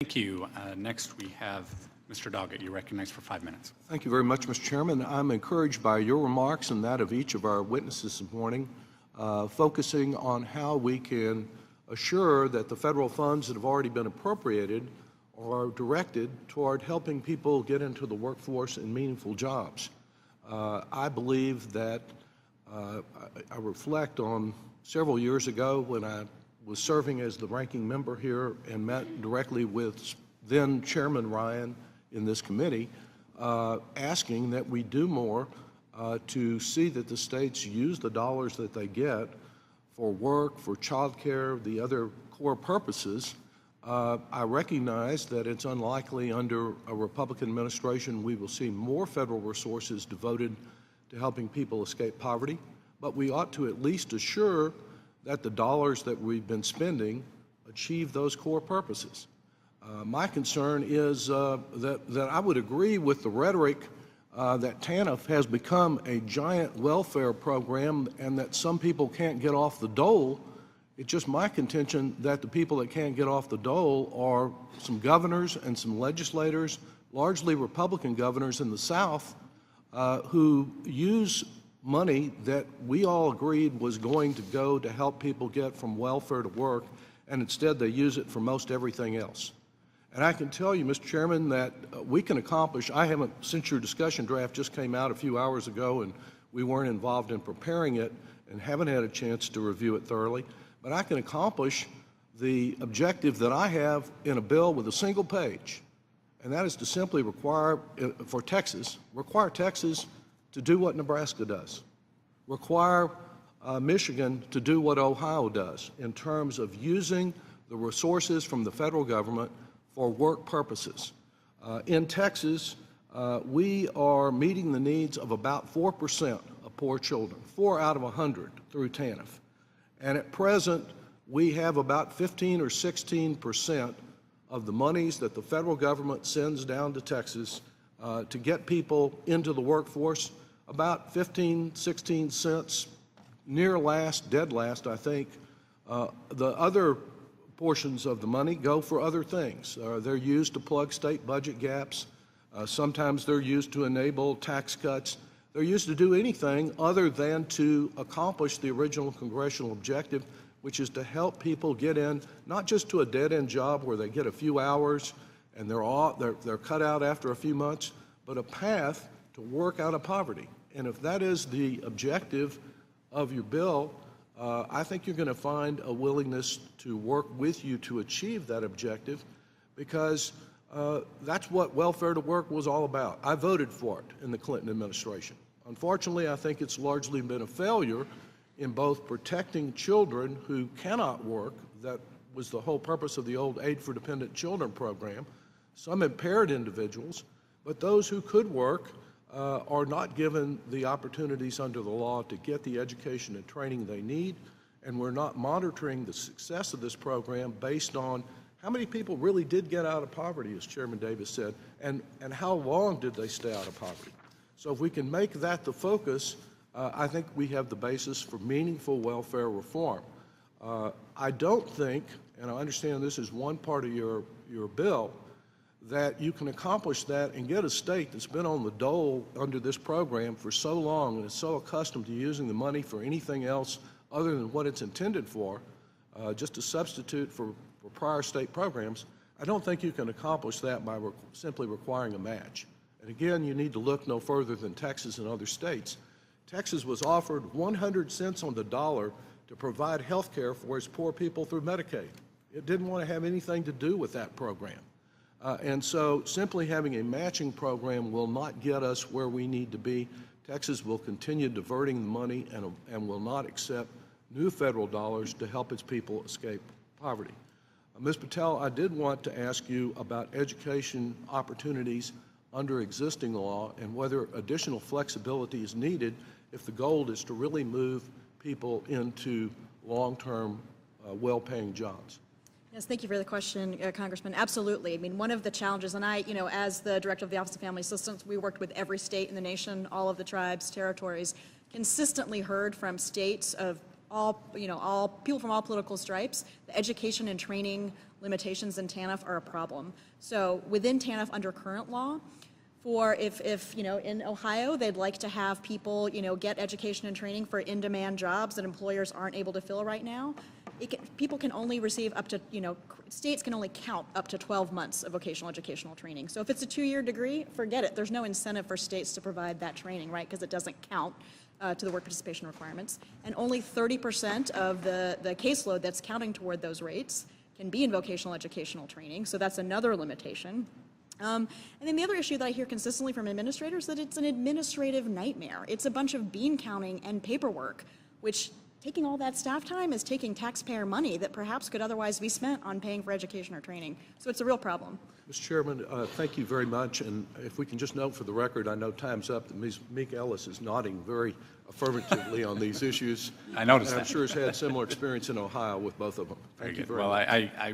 Thank you. Next, we have Mr. Doggett. You're recognized for 5 minutes. Thank you very much, Mr. Chairman. I'm encouraged by your remarks and that of each of our witnesses this morning, focusing on how we can assure that the federal funds that have already been appropriated are directed toward helping people get into the workforce in meaningful jobs. I believe that I reflect on several years ago when I was serving as the ranking member here and met directly with then Chairman Ryan in this committee, asking that we do more to see that the states use the dollars that they get for work, for child care, the other core purposes. I recognize that it's unlikely under a Republican administration we will see more federal resources devoted to helping people escape poverty, but we ought to at least assure that the dollars that we've been spending achieve those core purposes. My concern is that I would agree with the rhetoric that TANF has become a giant welfare program and that some people can't get off the dole. It's just my contention that the people that can't get off the dole are some governors and some legislators, largely Republican governors in the South, who use money that we all agreed was going to go to help people get from welfare to work, and instead they use it for most everything else. And I can tell you, Mr. Chairman, that we can accomplish, since your discussion draft just came out a few hours ago and we weren't involved in preparing it and haven't had a chance to review it thoroughly, but I can accomplish the objective that I have in a bill with a single page, and that is to simply require Texas to do what Nebraska does, require Michigan to do what Ohio does in terms of using the resources from the federal government for work purposes. In Texas, we are meeting the needs of about 4% of poor children, 4 out of 100 through TANF. And at present, we have about 15 or 16% of the monies that the federal government sends down to Texas to get people into the workforce, about 15, 16 cents, near last, dead last, I think. The other portions of the money go for other things. They're used to plug state budget gaps. Sometimes they're used to enable tax cuts. They're used to do anything other than to accomplish the original congressional objective, which is to help people get in, not just to a dead-end job where they get a few hours and they're cut out after a few months, but a path to work out of poverty. And if that is the objective of your bill, I think you're going to find a willingness to work with you to achieve that objective, because that's what welfare to work was all about. I voted for it in the Clinton administration. Unfortunately, I think it's largely been a failure in both protecting children who cannot work. That was the whole purpose of the old Aid for Dependent Children program. Some impaired individuals, but those who could work are not given the opportunities under the law to get the education and training they need, and we're not monitoring the success of this program based on how many people really did get out of poverty, as Chairman Davis said, and how long did they stay out of poverty. So if we can make that the focus, I think we have the basis for meaningful welfare reform. I don't think, and I understand this is one part of your bill, that you can accomplish that and get a state that's been on the dole under this program for so long and is so accustomed to using the money for anything else other than what it's intended for, just a substitute for prior state programs. I don't think you can accomplish that by simply requiring a match. And again, you need to look no further than Texas and other states. Texas was offered 100 cents on the dollar to provide health care for its poor people through Medicaid. It didn't want to have anything to do with that program. And so simply having a matching program will not get us where we need to be. Texas will continue diverting the money and will not accept new federal dollars to help its people escape poverty. Ms. Patel, I did want to ask you about education opportunities under existing law and whether additional flexibility is needed if the goal is to really move people into long-term, well-paying jobs. Yes, thank you for the question, Congressman. Absolutely. I mean, one of the challenges, and I, as the director of the Office of Family Assistance, we worked with every state in the nation, all of the tribes, territories, consistently heard from states of all people from all political stripes, the education and training limitations in TANF are a problem. So within TANF under current law, for if in Ohio, they'd like to have people, get education and training for in-demand jobs that employers aren't able to fill right now, people can only receive up to, states can only count up to 12 months of vocational educational training. So if it's a 2-year degree, forget it. There's no incentive for states to provide that training, right? Because it doesn't count to the work participation requirements. And only 30% of the caseload that's counting toward those rates can be in vocational educational training. So that's another limitation. And then the other issue that I hear consistently from administrators is that it's an administrative nightmare. It's a bunch of bean counting and paperwork, which taking all that staff time is taking taxpayer money that perhaps could otherwise be spent on paying for education or training. So it's a real problem. Mr. Chairman, thank you very much. And if we can just note for the record, I know time's up, that Ms. Meek Ellis is nodding very affirmatively on these issues. I noticed and I'm that. sure has had similar experience in Ohio with both of them. Thank you very much. Well, I